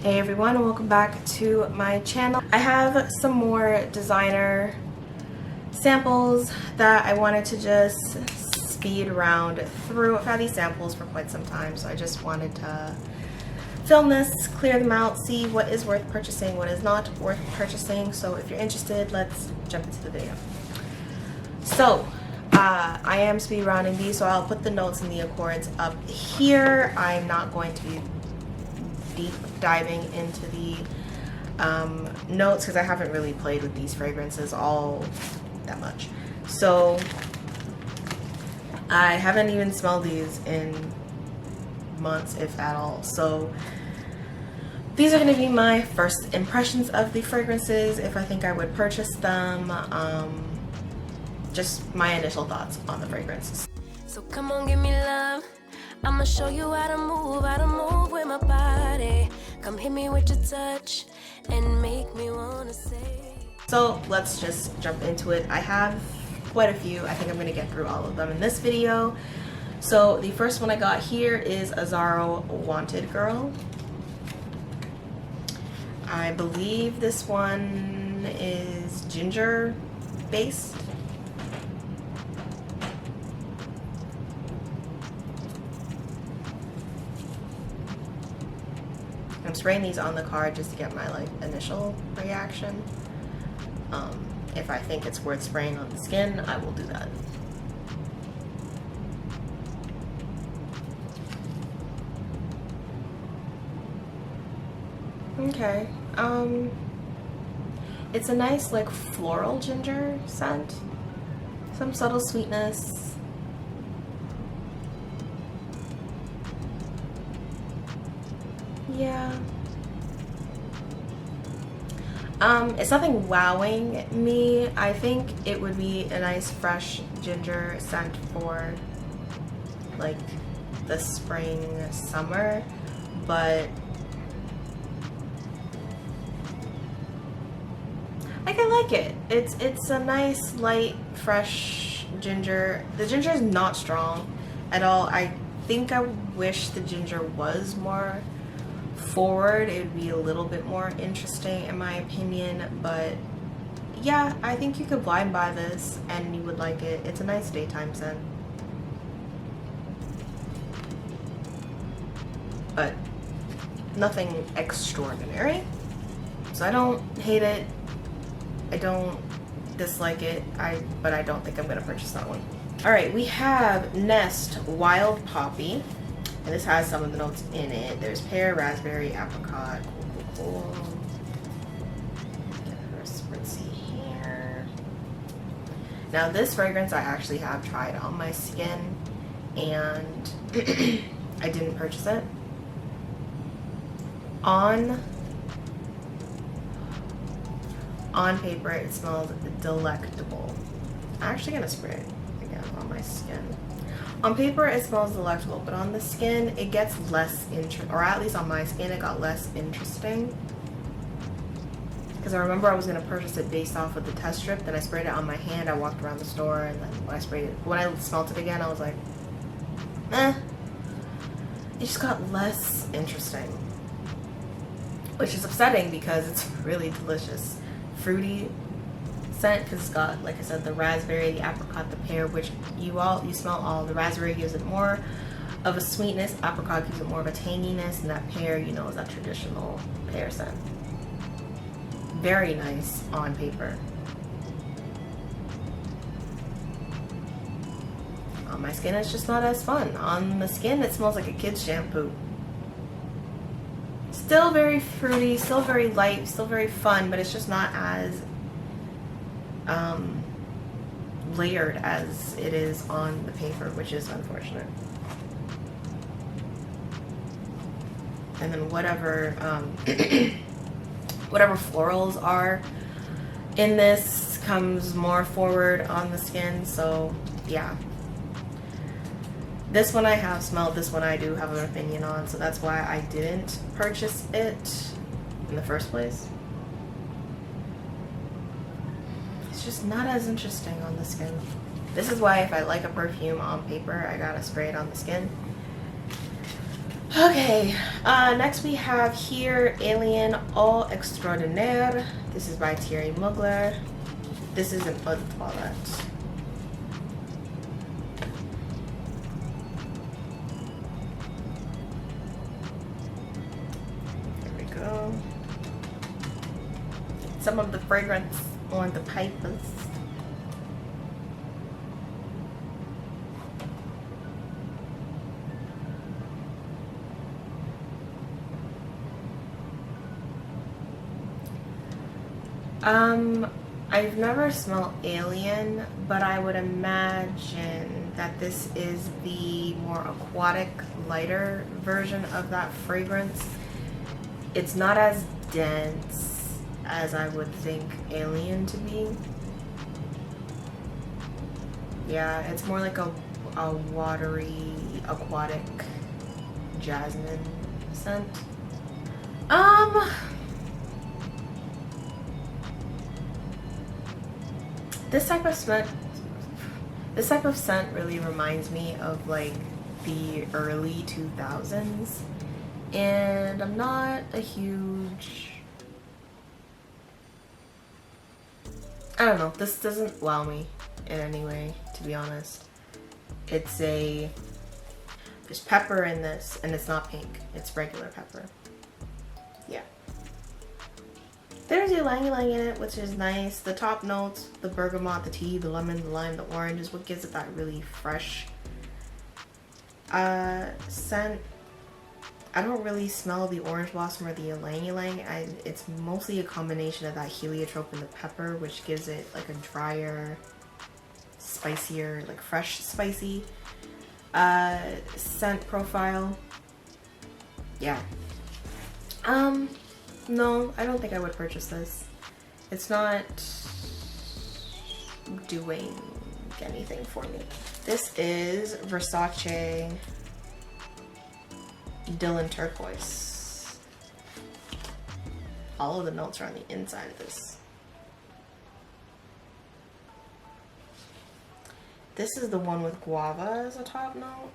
Hey everyone, and welcome back to my channel. I have some more designer samples that I wanted to just speed around through. I've had these samples for quite some time, so I just wanted to film this, clear them out, see what is worth purchasing, what is not worth purchasing. So if you're interested, let's jump into the video. So I am speed rounding these, so I'll put the notes and the accords up here. I'm not going to be deep diving into the notes because I haven't really played with these fragrances all that much. So I haven't even smelled these in months, if at all. So these are going to be my first impressions of the fragrances, if I think I would purchase them, just my initial thoughts on the fragrances. So come on, give me love. I'ma show you how to move with my body. Come hit me with your touch and make me wanna say. So let's just jump into it. I have quite a few. I think I'm gonna get through all of them in this video. So the first one I got here is Azaro Wanted Girl. I believe this one is ginger based. I'm spraying these on the card just to get my initial reaction. If I think it's worth spraying on the skin, I will do that. Okay. It's a nice floral ginger scent. Some subtle sweetness. Yeah. It's nothing wowing me. I think it would be a nice fresh ginger scent for the spring, summer, but I like it. It's a nice light, fresh ginger. The ginger is not strong at all. I think I wish the ginger was more forward. It would be a little bit more interesting in my opinion, but yeah, I think you could blind buy this and you would like it. It's a nice daytime scent, but nothing extraordinary. So I don't hate it, I don't dislike it, but I don't think I'm gonna purchase that one. All right, we have Nest Wild Poppy. And this has some of the notes in it. There's pear, raspberry, apricot. Cool. Get her spritzy here. Now this fragrance I actually have tried on my skin and I didn't purchase it. On paper it smells delectable. I'm actually gonna spray it again on my skin. On paper it smells delectable, but on the skin it gets less interesting, or at least on my skin it got less interesting. Because I remember I was going to purchase it based off of the test strip, then I sprayed it on my hand, I walked around the store, and then when I smelled it again I was like, eh. It just got less interesting. Which is upsetting because it's really delicious. Fruity scent, because it's got, like I said, the raspberry, the apricot, the pear, which you smell all. The raspberry gives it more of a sweetness, apricot gives it more of a tanginess, and that pear, is that traditional pear scent. Very nice on paper. On my skin it's just not as fun. On the skin it smells like a kid's shampoo. Still very fruity, still very light, still very fun, but it's just not as layered as it is on the paper, which is unfortunate. And then whatever whatever florals are in this comes more forward on the skin, so yeah. This one I have smelled, this one I do have an opinion on, so that's why I didn't purchase it in the first place. It's just not as interesting on the skin. This is why if I like a perfume on paper, I gotta spray it on the skin. Okay, next we have here Alien Eau Extraordinaire. This is by Thierry Mugler. This is an eau de toilette. There we go. Some of the fragrance on the papers. I've never smelled Alien, but I would imagine that this is the more aquatic, lighter version of that fragrance. It's not as dense as I would think Alien to be. Yeah, it's more like a watery, aquatic jasmine scent. This type of scent really reminds me of like the early 2000s, and I'm not a huge, I don't know, this doesn't wow me in any way, to be honest. There's pepper in this, and it's not pink, it's regular pepper. Yeah. There's ylang ylang in it, which is nice. The top notes, the bergamot, the tea, the lemon, the lime, the orange is what gives it that really fresh scent. I don't really smell the orange blossom or the ylang ylang. It's mostly a combination of that heliotrope and the pepper, which gives it like a drier, spicier, like fresh spicy scent profile. Yeah. No, I don't think I would purchase this. It's not doing anything for me. This is Versace Dylan Turquoise. All of the notes are on the inside of this. This is the one with guava as a top note.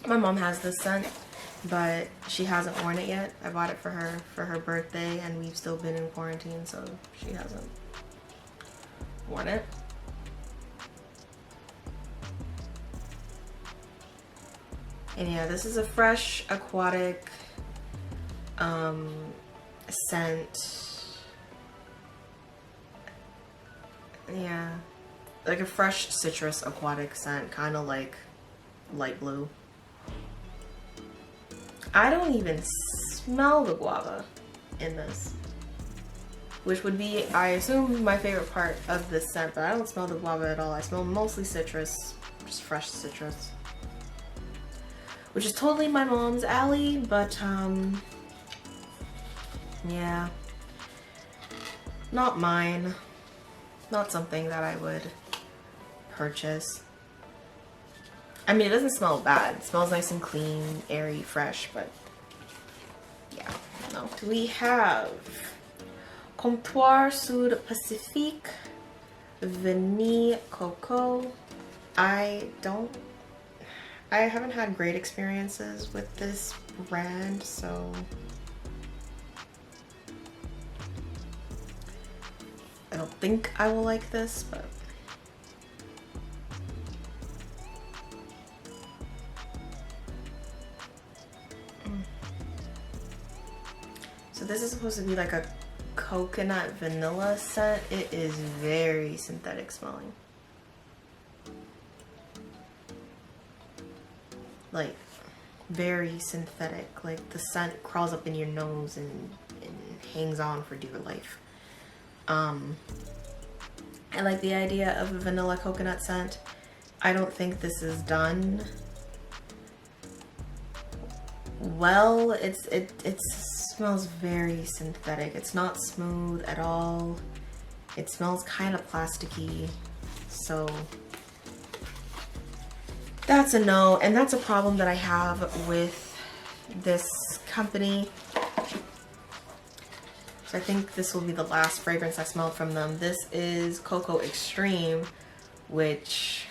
My mom has this scent, but she hasn't worn it yet. I bought it for her birthday, and we've still been in quarantine, so she hasn't worn it. And yeah, this is a fresh, aquatic scent. Yeah, like a fresh citrus aquatic scent, kind of like light blue. I don't even smell the guava in this, which would be, I assume, my favorite part of this scent, but I don't smell the guava at all. I smell mostly citrus, just fresh citrus, which is totally my mom's alley, but yeah, not mine. Not something that I would purchase. I mean, it doesn't smell bad. It smells nice and clean, airy, fresh, but yeah, no. We have Comptoir Sud Pacifique Vanille Coco. I haven't had great experiences with this brand, so I don't think I will like this, but so this is supposed to be like a coconut vanilla scent. It is very synthetic smelling. Like, very synthetic. Like, the scent crawls up in your nose and hangs on for dear life. I like the idea of a vanilla coconut scent. I don't think this is done well. It smells very synthetic. It's not smooth at all. It smells kind of plasticky, so that's a no. And that's a problem that I have with this company. So I think this will be the last fragrance I smell from them. This is Coco Extreme, which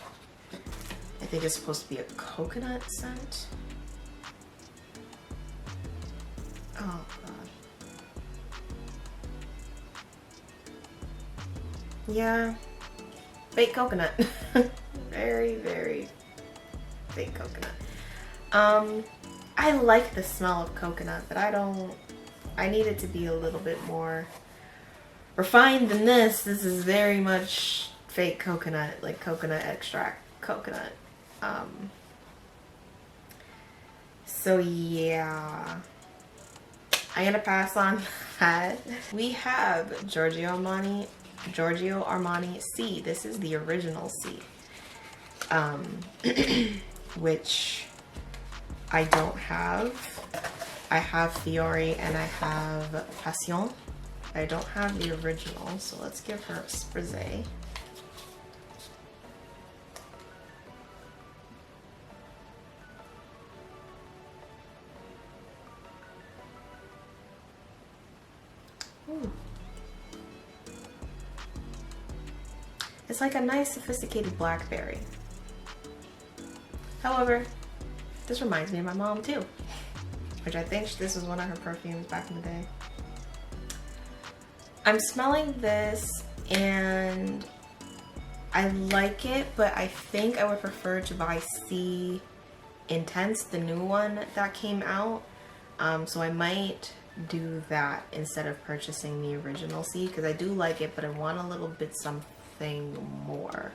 I think is supposed to be a coconut scent. Oh god. Yeah, fake coconut. Very, very fake coconut. I like the smell of coconut, but I need it to be a little bit more refined than this. This is very much fake coconut, like coconut extract coconut. So yeah, I'm gonna pass on that. We have Giorgio Armani C. This is the original C, which I don't have. I have Fiori and I have Passion. I don't have the original, so let's give her a spritz. Ooh. It's like a nice sophisticated blackberry. However, this reminds me of my mom too, which I think this was one of her perfumes back in the day. I'm smelling this and I like it, but I think I would prefer to buy C Intense, the new one that came out. So I might do that instead of purchasing the original C, because I do like it, but I want a little bit something more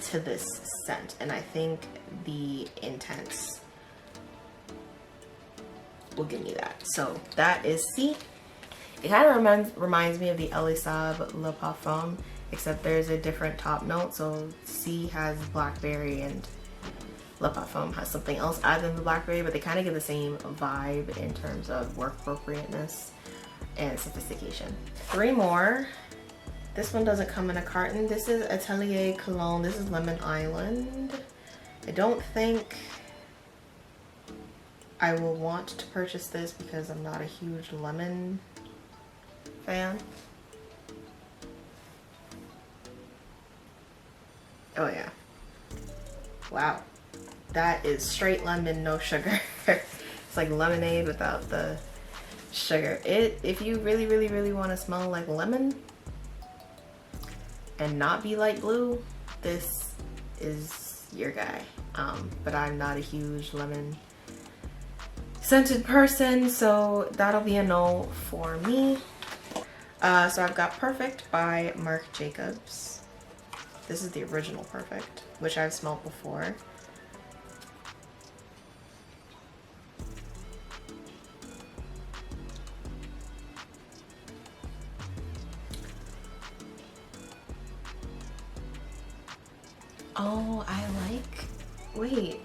to this scent, and I think the Intense will give me that. So that is C. It kind of reminds me of the Elisab Le Parfum, except there's a different top note. So C has blackberry and Le Parfum has something else other than the blackberry, but they kind of give the same vibe in terms of work appropriateness and sophistication. 3 more. This one doesn't come in a carton. This is Atelier Cologne. This is Lemon Island. I don't think I will want to purchase this because I'm not a huge lemon fan. Oh yeah. Wow. That is straight lemon, no sugar. It's like lemonade without the sugar. If you really, really, really want to smell like lemon and not be light blue, this is your guy. But I'm not a huge lemon scented person, so that'll be a no for me. So I've got Perfect by Marc Jacobs. This is the original Perfect, which I've smelled before. Oh, I like, wait.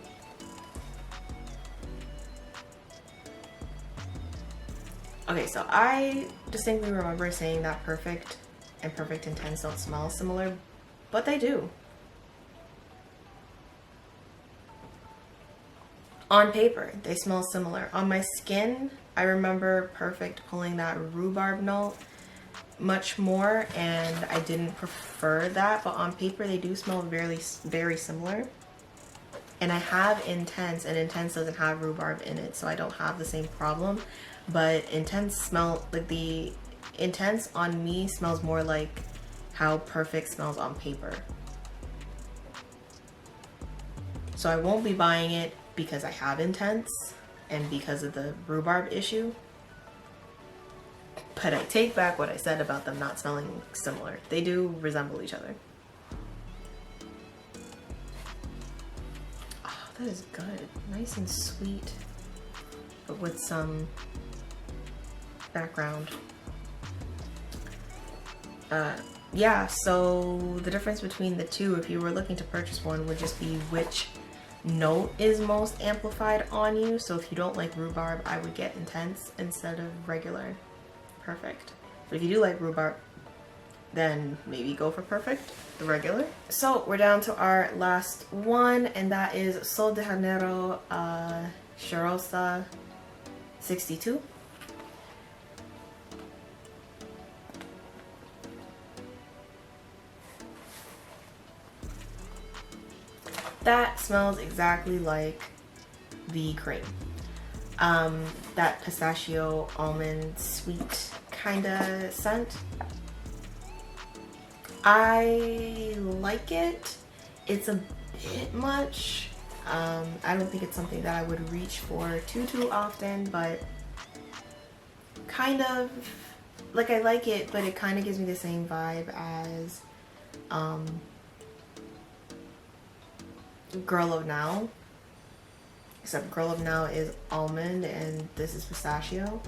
Okay, so I distinctly remember saying that Perfect and Perfect Intense don't smell similar, but they do. On paper, they smell similar. On my skin, I remember Perfect pulling that rhubarb note much more, and I didn't prefer that, but on paper they do smell very, very similar. And I have Intense, and Intense doesn't have rhubarb in it, so I don't have the same problem. But Intense smell, like the Intense on me smells more like how Perfect smells on paper. So I won't be buying it because I have Intense and because of the rhubarb issue. But I take back what I said about them not smelling similar. They do resemble each other. Oh, that is good. Nice and sweet, but with some background. Yeah, so the difference between the two, if you were looking to purchase one, would just be which note is most amplified on you. So if you don't like rhubarb, I would get Intense instead of regular Perfect. But if you do like rhubarb, then maybe go for Perfect, the regular. So we're down to our last one, and that is Sol de Janeiro Cheirosa 62. That smells exactly like the cream. That pistachio almond sweet kind of scent. I like it. It's a bit much. I don't think it's something that I would reach for too often, but kind of like, I like it, but it kind of gives me the same vibe as Girl of Now, except Girl of Now is almond and this is pistachio.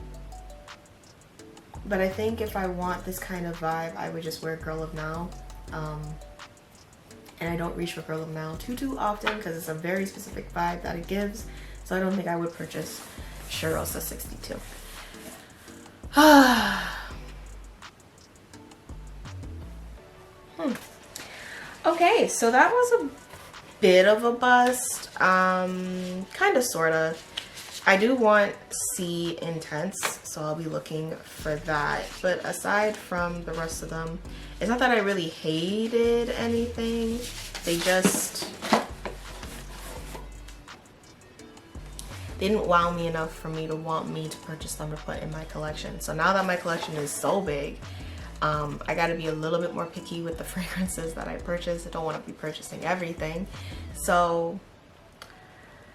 But I think if I want this kind of vibe, I would just wear Girl of Now. And I don't reach for Girl of Now too often because it's a very specific vibe that it gives. So I don't think I would purchase Charosa 62. Okay, so that was a bit of a bust. Kind of, sort of. I do want C Intense, so I'll be looking for that. But aside from the rest of them, it's not that I really hated anything. They didn't wow me enough for me to want me to purchase them to put in my collection. So now that my collection is so big, I gotta be a little bit more picky with the fragrances that I purchase. I don't want to be purchasing everything. So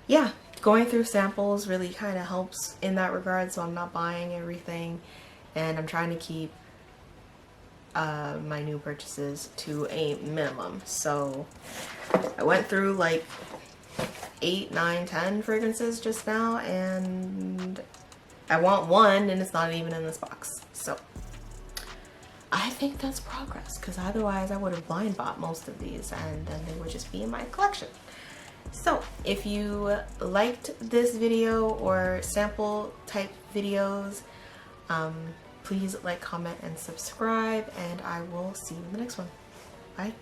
yeah, going through samples really kind of helps in that regard, so I'm not buying everything, and I'm trying to keep my new purchases to a minimum. So I went through like 8, 9, 10 fragrances just now, and I want one and it's not even in this box. So I think that's progress, because otherwise I would have blind bought most of these and then they would just be in my collection. So if you liked this video or sample type videos, please like, comment, and subscribe, and I will see you in the next one. Bye.